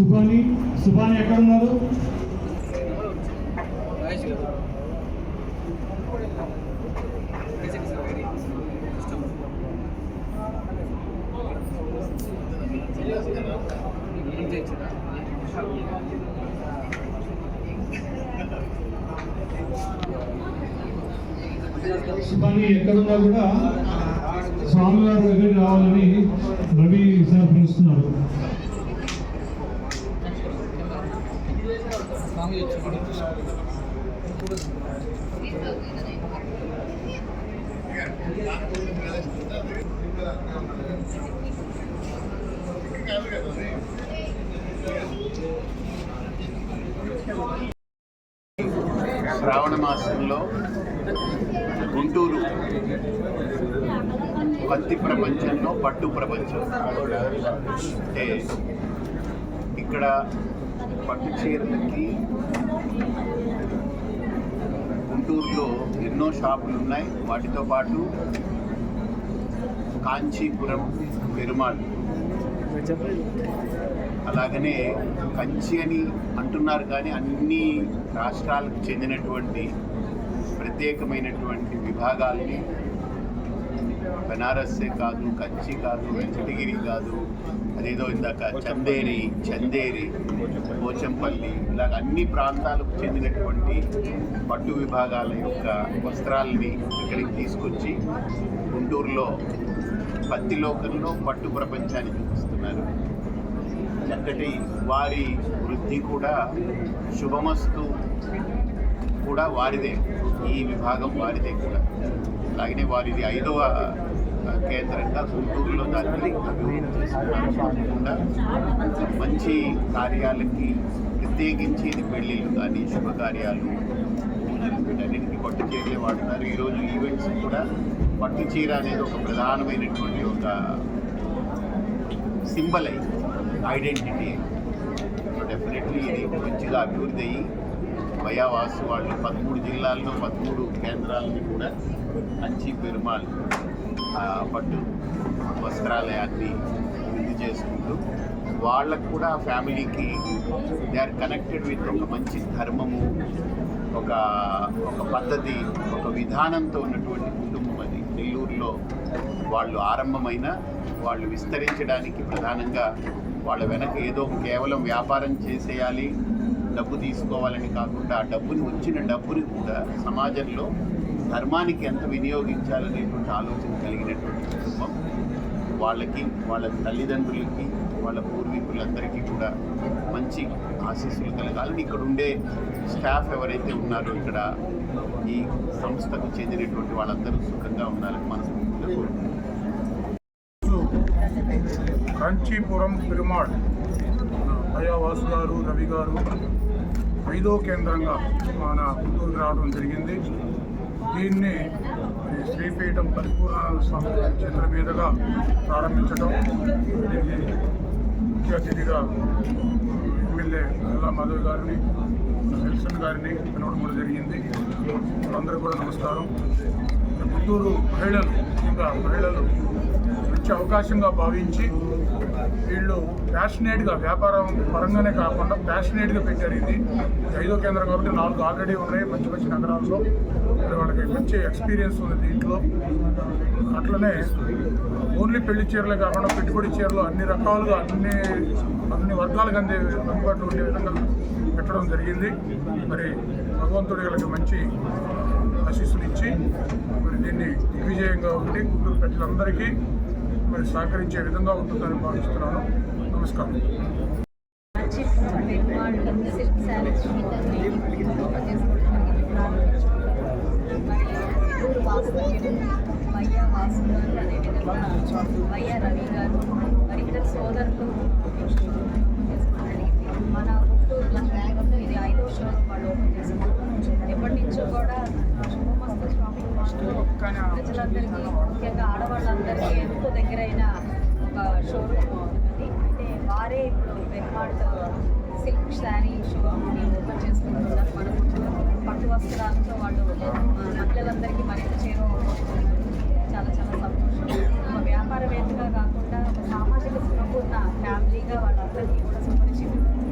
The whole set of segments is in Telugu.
సుబాని ఎక్కడ ఉన్నారు? సుబాని ఎక్కడున్నా కూడా స్వామివారి దగ్గరికి రావాలని రవి సార్ పిలుస్తున్నారు. శ్రావణ మాసంలో గుంటూరు పత్తి ప్రపంచంలో పట్టు ప్రపంచం అంటే ఇక్కడ పట్టు చీరలకి గుంటూరులో ఎన్నో షాపులు ఉన్నాయి. వాటితో పాటు కాంచీపురం పెరుమాళ్, అలాగనే కంచి అని అంటున్నారు కానీ అన్ని రాష్ట్రాలకు చెందినటువంటి ప్రత్యేకమైనటువంటి విభాగాల్ని బనారస్సే కాదు, కంచి కాదు, వెంకటగిరి కాదు, అదేదో ఇందాక చందేరి, పోచంపల్లి, ఇలాగ అన్ని ప్రాంతాలకు చెందినటువంటి పట్టు విభాగాల యొక్క వస్త్రాలని ఇక్కడికి తీసుకొచ్చి గుంటూరులో పత్తి లోకంలో పట్టు ప్రపంచాన్ని చూపిస్తున్నారు. చక్కటి వారి వృద్ధి కూడా శుభమస్తు కూడా వారిదే, ఈ విభాగం వారిదే కూడా. అలాగనే వారిది 5వ కేంద్రంగా గుంటూరులో దాన్ని తప్పకుండా మంచి కార్యాలకి ప్రత్యేకించి ఇది పెళ్ళిళ్ళు కానీ శుభకార్యాలు పూజలు వీటన్నిటికీ పట్టు చీరలే వాడుతున్నారు. ఈరోజు ఈవెంట్స్ కూడా పట్టు చీర అనేది ఒక ప్రధానమైనటువంటి ఒక సింబల్ అయ్యి ఐడెంటిటీ. డెఫినెట్లీ ఇది మంచిగా అభివృద్ధి అయ్యి వయావాసు వాళ్ళు 13 జిల్లాల్లో 13 కేంద్రాలని కూడా కంచి పెరుమాళ్ పట్టు వస్త్రాలయాన్ని వృద్ధి చేసుకుంటూ వాళ్ళకు కూడా ఫ్యామిలీకి దే ఆర్ కనెక్టెడ్ విత్ ఒక మంచి ధర్మము, ఒక పద్ధతి, ఒక విధానంతో ఉన్నటువంటి కుటుంబం అది. నెల్లూరులో వాళ్ళు ఆరంభమైన వాళ్ళు విస్తరించడానికి ప్రధానంగా వాళ్ళ వెనక ఏదో కేవలం వ్యాపారం చేసేయాలి, డబ్బు తీసుకోవాలని కాకుండా ఆ వచ్చిన డబ్బుని కూడా సమాజంలో ధర్మానికి ఎంత వినియోగించాలనేటువంటి ఆలోచన కలిగినటువంటి కుటుంబం. వాళ్ళకి, వాళ్ళ తల్లిదండ్రులకి, వాళ్ళ పూర్వీకులందరికీ కూడా మంచి ఆశీస్సులు కలగాలని ఇక్కడ ఉండే స్టాఫ్ ఎవరైతే ఉన్నారో ఇక్కడ ఈ సంస్థకు చెందినటువంటి వాళ్ళందరూ సుఖంగా ఉండాలని మనస్ఫూర్తిగా కోరుకుంటున్నాను. కాంచీపురం పెరుమాళ్ వయావాసు గారు, రవి గారు 5వ కేంద్రంగా మన గుంటూరుకు రావడం జరిగింది. దీన్ని శ్రీపీఠం పరిపూర్ణానంద స్వామి చేతుల మీదుగా ప్రారంభించడం, దీనికి ముఖ్య అతిథిగా ఎమ్మెల్యే గల్లా మాధవ్ గారిని, విల్సన్ గారిని పిలవడం కూడా జరిగింది. వాళ్ళందరూ కూడా నమస్కారం. గుంటూరు మహిళలు, ఇంకా మహిళలు మంచి అవకాశంగా భావించి వీళ్ళు ప్యాషనేట్గా, వ్యాపారం పరంగానే కాకుండా ప్యాషనేట్గా పెట్టారు. ఇది 5వ కేంద్రం కాబట్టి 4 ఆల్రెడీ ఉన్నాయి మంచి మంచి నగరాల్లో. వాళ్ళకి మంచి ఎక్స్పీరియన్స్ ఉంది దీంట్లో. అట్లనే ఓన్లీ పెళ్లి చీరలే కాకుండా పెట్టుబడి చీరలు అన్ని రకాలుగా అన్ని వర్గాలకు అందుబాటులో ఉండే విధంగా పెట్టడం జరిగింది. మరి భగవంతుడి వాళ్ళకి మంచి ఆశీస్సులు ఇచ్చి మరి దీన్ని దిగ్విజయంగా ఉండి గుంటూరు ప్రజలందరికీ మరి సహకరించే విధంగా ఉంటుందని భావిస్తున్నాను. నమస్కారం. వయ్య రవి గారు మరి ఇద్దరు సోదరులు మన గుంటూరు నగరంలో ఇది 5వ షోరూమ్ వాళ్ళు ఓపెన్ చేసుకున్నారు. ఎప్పటి నుంచో కూడా శుభమస్తు స్వామి ప్రజలందరికీ, ముఖ్యంగా ఆడవాళ్ళందరికీ ఎంతో దగ్గరైన ఒక షోరూమ్ అది. అయితే వారే ఇప్పుడు పెరుమాళ్ సిల్క్ శారీ షోరూమ్ని ఓపెన్ చేసుకుంటున్నారు. మన పట్టు వస్త్రాలతో వాళ్ళు మహిళలందరికీ మరింత చేరువవుతున్నారు. చాలా చాలా సంతోషం. ఒక వ్యాపారవేత్తగా కాకుండా ఒక సామాజిక స్పృహ ఉన్న ఫ్యామిలీగా వాళ్ళందరికీ కూడా సుపరిచితులు.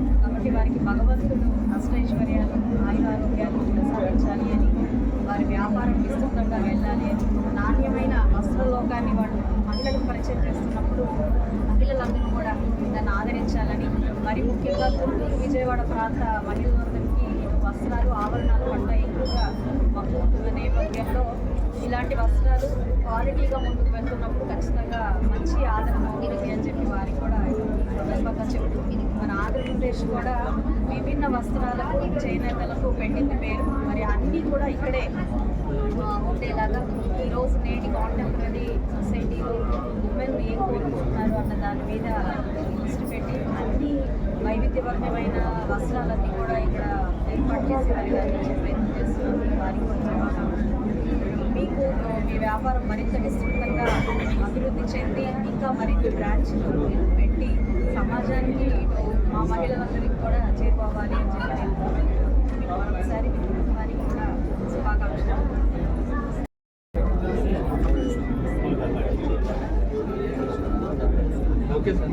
విజయవాడ ప్రాంత మహిళలందరికీ వస్త్రాలు ఆభరణాలు పట్ల ఎక్కువగా మక్కువ ఉంటున్న నేపథ్యంలో ఇలాంటి వస్త్రాలు క్వాలిటీగా ముందుకు వెళ్తున్నప్పుడు ఖచ్చితంగా మంచి ఆదరణ ఉంటుంది అని చెప్పి వారికి కూడా సందర్భంగా చెప్తుంది. మన ఆంధ్రప్రదేశ్ కూడా విభిన్న వస్త్రాలకు చేనేతలకు పెట్టింది పేరు. మరి అన్నీ కూడా ఇక్కడే ఉండేలాగా ఈరోజు నేటి కాంటెంపరీ సొసైటీలో ఉమెన్ ఏం కోరుకుంటున్నారు అన్న దాని మీద దృష్టి పెట్టి అన్ని వైవిధ్యవంతమైన వస్త్రాలన్నీ కూడా ఇక్కడ ఏర్పాటు చేసి వారికి అందించే ప్రయత్నం చేస్తున్నారు. వారికి మీకు మీ వ్యాపారం మరింత విస్తృతంగా అభివృద్ధి చెంది ఇంకా మరిన్ని బ్రాంచ్లు పెట్టి సమాజానికి మా మహిళలందరికీ కూడా చేరుకోవాలి అని చెప్పి మరొకసారి మీ కుటుంబానికి కూడా శుభాకాంక్షలు. Okay sir.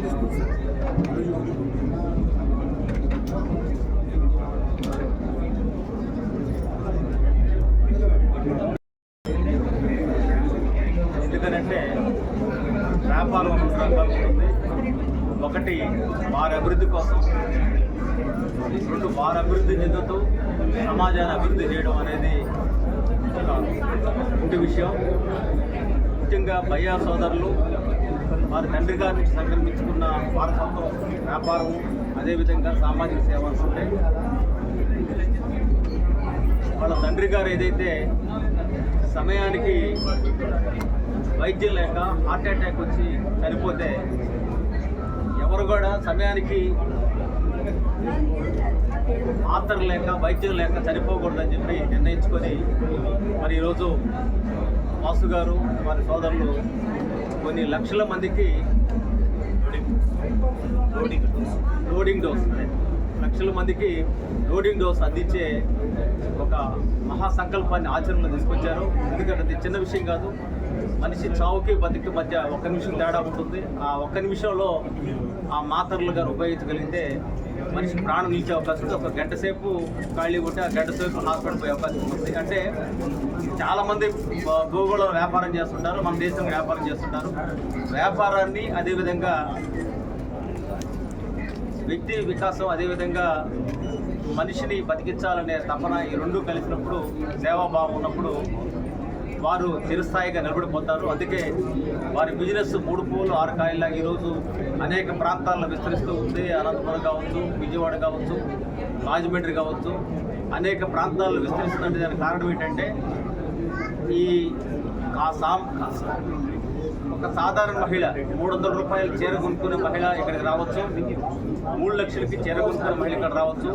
ఎందుకనంటే వ్యాపారం రెండు రకాలు ఉంటుంది. ఒకటి వారి అభివృద్ధి కోసం, రెండు వారి అభివృద్ధి చెందుతూ సమాజాన్ని అభివృద్ధి చేయడం అనేది ఒక ఇంటి విషయం. ముఖ్యంగా భయ్యా సోదరులు వారి తండ్రి గారి నుంచి సంక్రమించుకున్న వారసత్వం వ్యాపారం, అదేవిధంగా సామాజిక సేవలు ఉంటాయి. వాళ్ళ తండ్రి గారు ఏదైతే సమయానికి వైద్యం లేక హార్ట్ అటాక్ వచ్చి చనిపోతే ఎవరు కూడా సమయానికి మాత్రలు లేక వైద్యం లేక చనిపోకూడదని చెప్పి నిర్ణయించుకొని మరి ఈరోజు వాసు గారు వారి సోదరులు కొన్ని లక్షల మందికి లోడింగ్ డోస్ లక్షల మందికి లోడింగ్ డోస్ అందించే ఒక మహాసంకల్పాన్ని ఆచరణలో తీసుకొచ్చారు. ఎందుకంటే అది చిన్న విషయం కాదు. మనిషి చావుకి బతికి మధ్య ఒక్క నిమిషం తేడా ఉంటుంది. ఆ ఒక్క నిమిషంలో ఆ మాత్రలుగా ఉపయోగించగలిగితే మనిషి ప్రాణం నిలిచే అవకాశం ఉంది. ఒక గంట సేపు ఖాళీ ఉంటే ఆ గంట సేపు హాస్పిటల్ పోయే అవకాశం ఉంటుంది. అంటే చాలామంది గోగులో వ్యాపారం చేస్తుంటారు, మన దేశంలో వ్యాపారం చేస్తుంటారు. వ్యాపారాన్ని అదేవిధంగా వ్యక్తి వికాసం, అదేవిధంగా మనిషిని బతికించాలనే తపన ఈ రెండు కలిసినప్పుడు, సేవాభావం ఉన్నప్పుడు వారు చిరస్థాయిగా నిలబడిపోతారు. అందుకే వారి బిజినెస్ 3 పూలు 6 కాయల్లా ఈరోజు అనేక ప్రాంతాల్లో విస్తరిస్తూ ఉంది. అనంతపురం కావచ్చు, విజయవాడ కావచ్చు, రాజమండ్రి కావచ్చు, అనేక ప్రాంతాల్లో విస్తరిస్తుందంటే దానికి కారణం ఏంటంటే ఈ ఒక సాధారణ మహిళ 300 రూపాయలు చీర కొనుక్కునే మహిళ ఇక్కడికి రావచ్చు, 3 లక్షలకి చీర కొనుక్కునే మహిళ ఇక్కడ రావచ్చు.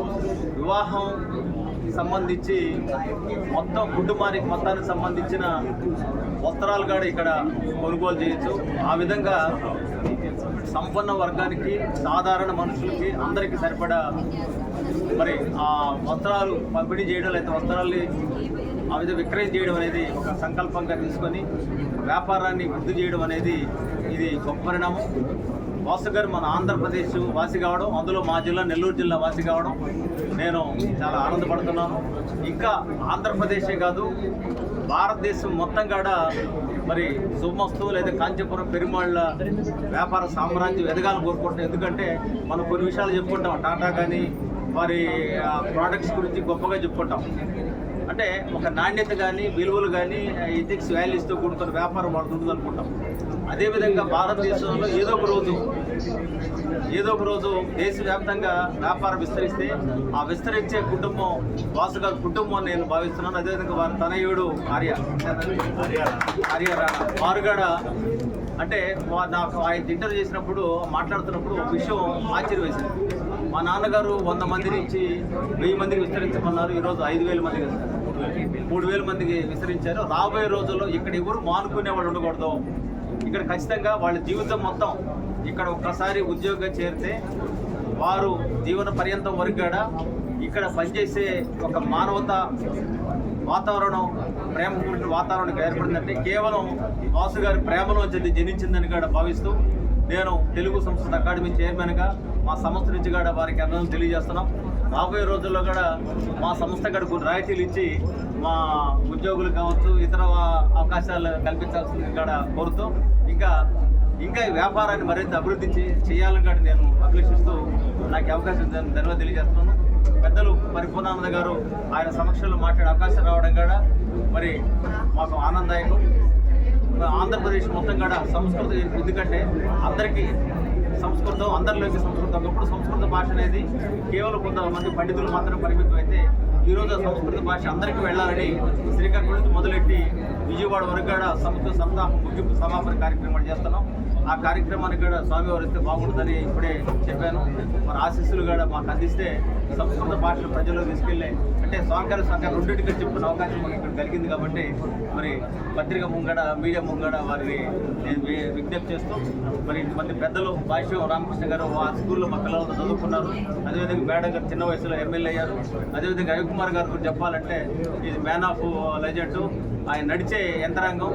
వివాహం సంబంధించి మొత్తం కుటుంబానికి మొత్తానికి సంబంధించిన వస్త్రాలు కూడా ఇక్కడ కొనుగోలు చేయొచ్చు. ఆ విధంగా సంపన్న వర్గానికి, సాధారణ మనుషులకి, అందరికీ సరిపడా మరి ఆ వస్త్రాలు పంపిణీ చేయడం, లేకపోతే వస్త్రాల్ని ఆ విధంగా విక్రయం చేయడం అనేది ఒక సంకల్పంగా తీసుకొని వ్యాపారాన్ని వృద్ధి చేయడం అనేది ఇది గొప్ప పరిణామం. వాసు గారు మన ఆంధ్రప్రదేశ్ వాసి కావడం, అందులో మా జిల్లా నెల్లూరు జిల్లా వాసి కావడం నేను చాలా ఆనందపడుతున్నాను. ఇంకా ఆంధ్రప్రదేశే కాదు, భారతదేశం మొత్తం కూడా మరి శుభమస్తు లేదా కాంచీపురం పెరుమాళ్ళ వ్యాపార సామ్రాజ్యం ఎదగాలని కోరుకుంటున్నాం. ఎందుకంటే మనం కొన్ని విషయాలు చెప్పుకుంటాం, టాటా కానీ వారి ప్రోడక్ట్స్ గురించి గొప్పగా చెప్పుకుంటాం. అంటే ఒక నాణ్యత కానీ, విలువలు కానీ, ఎథిక్స్ వాల్యూస్తో కూడుకున్న వ్యాపారం పడుతుంది అనుకుంటాం. అదేవిధంగా భారతదేశంలో ఏదో ఒక రోజు దేశవ్యాప్తంగా వ్యాపారం విస్తరిస్తే ఆ విస్తరించే కుటుంబం వాసు గారి కుటుంబం నేను భావిస్తున్నాను. అదేవిధంగా వారి తనయుడు ఆర్య వారు కూడా అంటే నాకు ఆయన ఇంటర్వ్యూ చేసినప్పుడు మాట్లాడుతున్నప్పుడు ఒక విషయం ఆశ్చర్యం వేసింది. మా నాన్నగారు 100 మంది నుంచి 1000 మందికి విస్తరించమన్నారు. ఈరోజు 5000 మందికి 3000 మందికి విస్తరించారు. రాబోయే రోజుల్లో ఇక్కడ ఎవరు మానుకునే వాళ్ళు ఉండకూడదు. ఇక్కడ ఖచ్చితంగా వాళ్ళ జీవితం మొత్తం ఇక్కడ ఒక్కసారి ఉద్యోగంగా చేరితే వారు జీవన పర్యంతం వరకు కూడా ఇక్కడ పనిచేసే ఒక మానవత వాతావరణం, ప్రేమ కూడిన వాతావరణం ఏర్పడిందంటే కేవలం వాసు గారి ప్రేమలోంచి జనించిందని కూడా భావిస్తూ నేను తెలుగు సంస్కృత అకాడమీ చైర్మన్గా మా సంస్థ నుంచి కూడా వారికి అర్థం తెలియజేస్తున్నాం. రాబోయే రోజుల్లో కూడా మా సంస్థ కూడా కొన్ని రాయితీలు ఇచ్చి మా ఉద్యోగులు కావచ్చు, ఇతర అవకాశాలు కల్పించాల్సింది కూడా కోరుతూ ఇంకా ఇంకా ఈ వ్యాపారాన్ని మరింత అభివృద్ధి చేయాలని కూడా నేను అభిలషిస్తూ నాకు అవకాశం ధన్యవాదాలు తెలియజేస్తున్నాను. పెద్దలు పరిపూర్ణానంద గారు ఆయన సమక్షంలో మాట్లాడే అవకాశం రావడం కూడా మరి మాకు ఆనందదాయకం. ఆంధ్రప్రదేశ్ మొత్తం కూడా సంస్కృతి, ఎందుకంటే అందరికీ సంస్కృతం, అందరిలోకి సంస్కృతం. ఒకప్పుడు సంస్కృత భాష అనేది కేవలం కొంతమంది పండితులు మాత్రం పరిమితం అయితే ఈరోజు సంస్కృత భాష అందరికీ వెళ్ళాలని శ్రీకాకుళం నుంచి మొదలెట్టి విజయవాడ వరకు కూడా సంస్కృత సప్తాహం ముగింపు సమాపన కార్యక్రమాలు చేస్తున్నాం. ఆ కార్యక్రమానికి కూడా స్వామివారు ఇస్తే బాగుంటుందని ఇప్పుడే చెప్పాను. మరి ఆశీస్సులు కూడా మాకు అందిస్తే సంస్కృత భాషను ప్రజల్లో తీసుకెళ్ళే, అంటే స్వామివారి సంఖ్య రెండింటికి చెప్పుకునే అవకాశం మాకు ఇక్కడ కలిగింది. కాబట్టి మరి పత్రిక ముంగడ, మీడియా ముంగడ వారిని నేను విజ్ఞప్తి చేస్తూ, మరి ఇంతమంది పెద్దలు భాష్యం రామకృష్ణ గారు ఆ స్కూల్లో మా పిల్లలతో చదువుకున్నారు. అదేవిధంగా మేడం గారు చిన్న వయసులో ఎమ్మెల్యే అయ్యారు. అదేవిధంగా రవికుమార్ గారు గురించి చెప్పాలంటే ఇది మ్యాన్ ఆఫ్ లెజెండ్. ఆయన నడిచే యంత్రాంగం,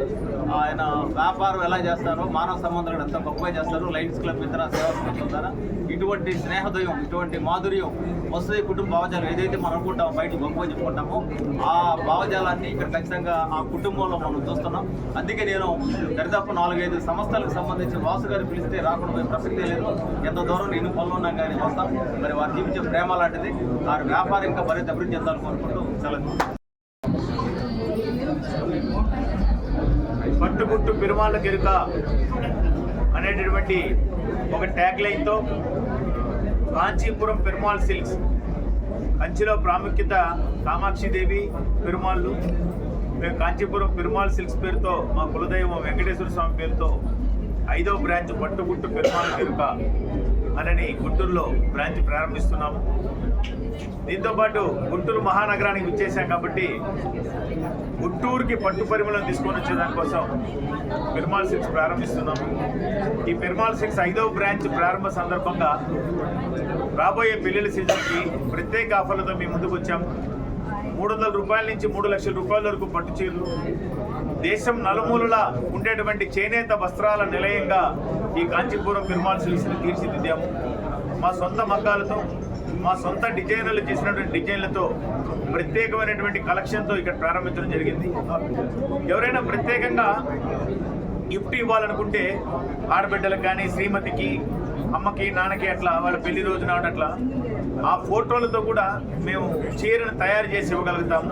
ఆయన వ్యాపారం ఎలా చేస్తారో, మానవ సంబంధాలు ఎంత గొప్పగా చేస్తారు. లయన్స్ క్లబ్ ఇతర సేవా సంస్థల ద్వారా ఇటువంటి స్నేహోదయం, ఇటువంటి మాధుర్యం వస్తుంది. కుటుంబ భావజాలం ఏదైతే మనం అనుకుంటామో, బయట గొప్పగా చెప్పుకుంటామో, ఆ భావజాలాన్ని ఇక్కడ ఖచ్చితంగా ఆ కుటుంబంలో మనం చూస్తున్నాం. అందుకే నేను దరిదాపు 4-5 సంస్థలకు సంబంధించి వాసు గారు పిలిస్తే రాకుండా పోయే ప్రసక్తే లేదు. ఎంత దూరం ఎన్ని పనులు ఉన్నా కానీ వస్తాం. మరి వారు జీవించే ప్రేమ లాంటిది. వారి వ్యాపారం ఇంకా మరింత అభివృద్ధి చెందాలని కోరుకుంటూ సెలవు. పట్టుగుట్టు పెరుమాళ్ళ కెరుక అనేటటువంటి ఒక ట్యాగ్ లైన్తో కాంచీపురం పెరుమాళ్ సిల్క్స్, కంచిలో ప్రాముఖ్యత కామాక్షిదేవి పెరుమాళ్ళు. మేము కాంచీపురం పెరుమాళ్ సిల్క్స్ పేరుతో, మా కులదైవం వెంకటేశ్వర స్వామి పేరుతో 5వ బ్రాంచ్ పట్టుగుట్టు పెరుమాళ్ళ కెరుక అని గుంటూరులో బ్రాంచ్ ప్రారంభిస్తున్నాము. దీంతోపాటు గుంటూరు మహానగరానికి విచ్చేసాం కాబట్టి గుంటూరుకి పట్టు పరిమళం తీసుకొని వచ్చే దానికోసం పెరుమాళ్ సిల్క్స్ ప్రారంభిస్తున్నాము. ఈ పెరుమాళ్ సిల్క్స్ 5వ బ్రాంచ్ ప్రారంభ సందర్భంగా రాబోయే పెళ్లిళ్ళ సీజన్కి ప్రత్యేక ఆఫర్లతో మేము ముందుకు వచ్చాము. 300 రూపాయల నుంచి 3 లక్షల రూపాయల వరకు పట్టు చీరలు, దేశం నలుమూలలా ఉండేటువంటి చేనేత వస్త్రాల నిలయంగా ఈ కాంచీపురం పెరుమాళ్ సిల్క్స్ని తీర్చిదిద్దాము. మా సొంత మగ్గాలతో, మా సొంత డిజైనర్లు చేసినటువంటి డిజైన్లతో ప్రత్యేకమైనటువంటి కలెక్షన్తో ఇక్కడ ప్రారంభించడం జరిగింది. ఎవరైనా ప్రత్యేకంగా గిఫ్ట్ ఇవ్వాలనుకుంటే ఆడబిడ్డలకు కానీ, శ్రీమతికి, అమ్మకి, నాన్నకి, అట్లా వాళ్ళ పెళ్లి రోజు నాడు అట్లా ఆ ఫోటోలతో కూడా మేము చీరను తయారు చేసి ఇవ్వగలుగుతాము.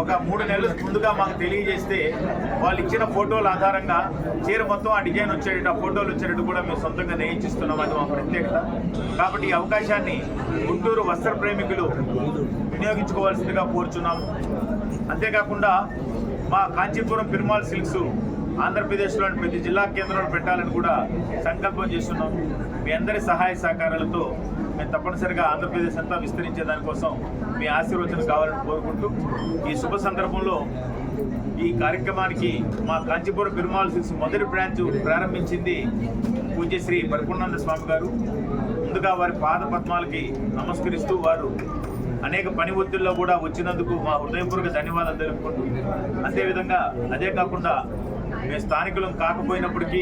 ఒక 3 నెలల ముందుగా మాకు తెలియజేస్తే వాళ్ళు ఇచ్చిన ఫోటోల ఆధారంగా చీర మొత్తం ఆ డిజైన్ వచ్చేటట్టు, ఆ ఫోటోలు వచ్చేటట్టు కూడా మేము సొంతంగా నేయించిస్తున్నాం. అది మా ప్రత్యేకత. కాబట్టి ఈ అవకాశాన్ని గుంటూరు వస్త్ర ప్రేమికులు వినియోగించుకోవాల్సిందిగా కోరుచున్నాము. అంతేకాకుండా మా కాంచీపురం పెరుమాళ్ సిల్క్స్ ఆంధ్రప్రదేశ్లోని ప్రతి జిల్లా కేంద్రంలో పెట్టాలని కూడా సంకల్పం చేస్తున్నాం. మీ అందరి సహాయ సహకారాలతో మేము తప్పనిసరిగా ఆంధ్రప్రదేశ్ అంతా విస్తరించే దానికోసం మీ ఆశీర్వచనం కావాలని కోరుకుంటూ, ఈ శుభ సందర్భంలో ఈ కార్యక్రమానికి మా కాంచీపురం పెరుమాళ్ సిల్క్స్ మొదటి బ్రాంచ్ ప్రారంభించింది పూజ్యశ్రీ పరిపూర్ణానంద స్వామి గారు. ముందుగా వారి పాద పద్మాలకి నమస్కరిస్తూ, వారు అనేక పని ఒత్తిడిలో కూడా వచ్చినందుకు మా హృదయపూర్వక ధన్యవాదాలు తెలుపుకుంటూ, అదేవిధంగా అదే కాకుండా మేము స్థానికులం కాకపోయినప్పటికీ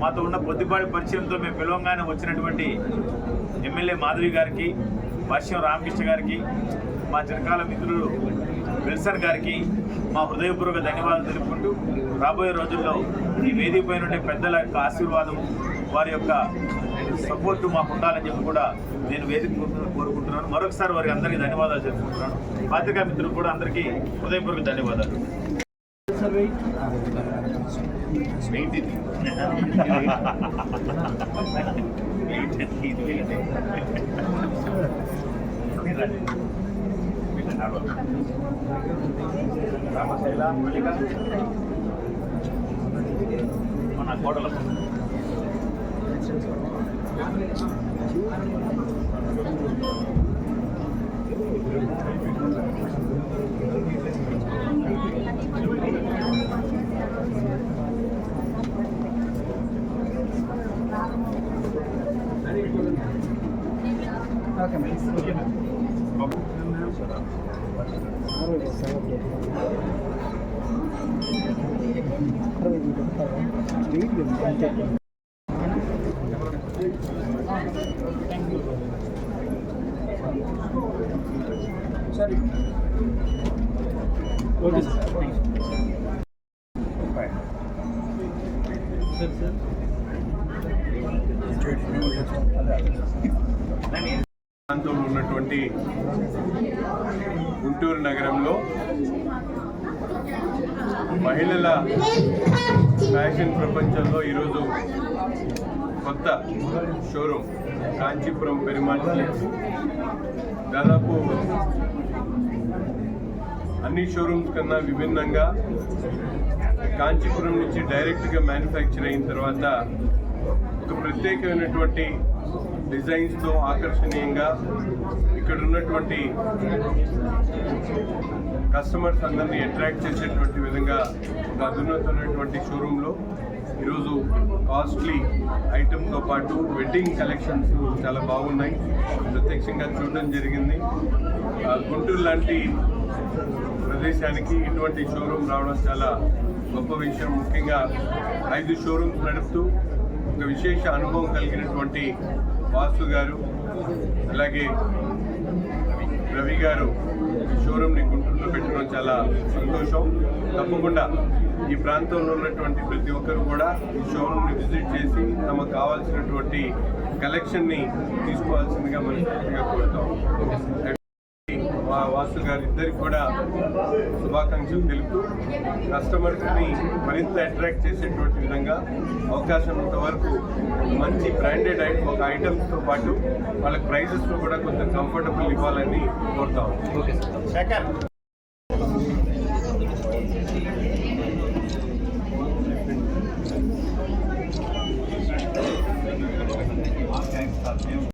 మాతో ఉన్న కొద్దిపాటి పరిచయంతో మేము పిలవంగానే వచ్చినటువంటి ఎమ్మెల్యే మాధవి గారికి, భాష్యం రామకృష్ణ గారికి, మా చిరకాల మిత్రులు విల్సన్ గారికి మా హృదయపూర్వక ధన్యవాదాలు తెలుపుకుంటూ, రాబోయే రోజుల్లో ఈ వేదికపై నుండి పెద్దల యొక్క ఆశీర్వాదం, వారి యొక్క సపోర్టు మాకు ఉండాలని చెప్పి కూడా నేను వేదిక కోరుకుంటున్నాను. మరొకసారి వారికి అందరికీ ధన్యవాదాలు తెలుపుకుంటున్నాను. పాత్రికా మిత్రులు కూడా అందరికీ హృదయపూర్వక ధన్యవాదాలు. రామశైల మల్లిక మన కోడల సరే ఓకే సార్. ప్రాంతంలో ఉన్నటువంటి గుంటూరు నగరంలో మహిళల ఫ్యాషన్ ప్రపంచంలో ఈరోజు కొత్త షోరూమ్ కాంచీపురం పెరుమాళ్ దాదాపు అన్ని షోరూమ్స్ కన్నా విభిన్నంగా కాంచీపురం నుంచి డైరెక్ట్గా మ్యానుఫ్యాక్చర్ అయిన తర్వాత ఒక ప్రత్యేకమైనటువంటి డిజైన్స్తో ఆకర్షణీయంగా ఇక్కడ ఉన్నటువంటి కస్టమర్స్ అందరినీ అట్రాక్ట్ చేసేటువంటి విధంగా ఒక అధునాతనటువంటి షోరూంలో ఈరోజు కాస్ట్లీ ఐటమ్తో పాటు వెడ్డింగ్ కలెక్షన్స్ చాలా బాగున్నాయి. ప్రత్యక్షంగా చూడడం జరిగింది. గుంటూరు లాంటి ప్రదేశానికి ఇటువంటి షోరూమ్ రావడం చాలా గొప్ప విషయం. ముఖ్యంగా 5 షోరూమ్స్ నడుపుతూ ఒక విశేష అనుభవం కలిగినటువంటి వాసు గారు, అలాగే రవి గారు ఈ షోరూమ్ని గుంటూరులో పెట్టడం చాలా సంతోషం. తప్పకుండా ఈ ప్రాంతంలో ఉన్నటువంటి ప్రతి ఒక్కరు కూడా ఈ షోరూమ్ని విజిట్ చేసి తమకు కావాల్సినటువంటి కలెక్షన్ని తీసుకోవాల్సిందిగా మనస్ఫూర్తిగా కోరుతాం. వాసు గారు ఇద్దరికి కూడా శుభాకాంక్షలు తెలుపుతూ కస్టమర్స్ని మరింత అట్రాక్ట్ చేసేటువంటి విధంగా అవకాశం ఉన్నంత వరకు మంచి బ్రాండెడ్ ఒక ఐటమ్స్తో పాటు వాళ్ళకి ప్రైజెస్లో కూడా కొంచెం కంఫర్టబుల్ ఇవ్వాలని కోరుతాం.